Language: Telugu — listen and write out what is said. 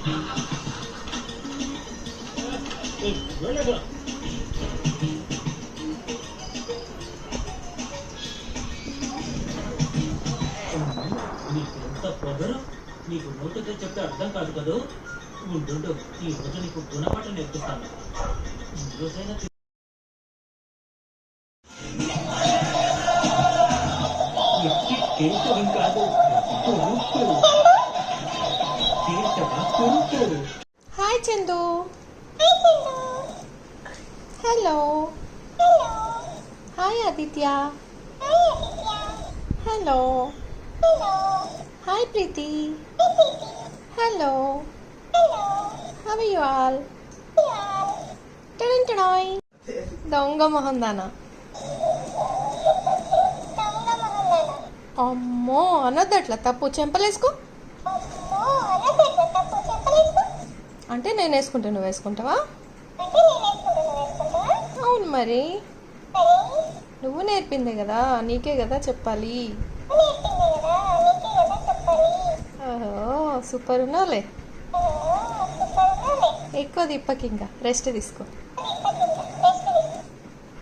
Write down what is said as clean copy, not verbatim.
ఎంత పొగరు, నీకు నోటితో చెప్తే అర్థం కాదు కదూ. ఉండు, ఈ రోజు నీకు గుణపాఠం నేర్పిస్తాను. రోజైనా కాదు. Hi Chandu. Hello. Hi Aditya. Hello. Hi Preethi. Hello. How are you all? టడన్ దొంగ మొహం దానా. అమ్మో అనొద్దు అట్లా, తప్పు. చెంపలేసుకో. అంటే నేను వేసుకుంటే నువ్వు వేసుకుంటావా? అవును మరి, నువ్వు నేర్పిందే కదా, నీకే కదా చెప్పాలి. ఓహో సూపర్ ఉన్నావులే. ఎక్కువ తిప్పకి, ఇంకా రెస్ట్ తీసుకో.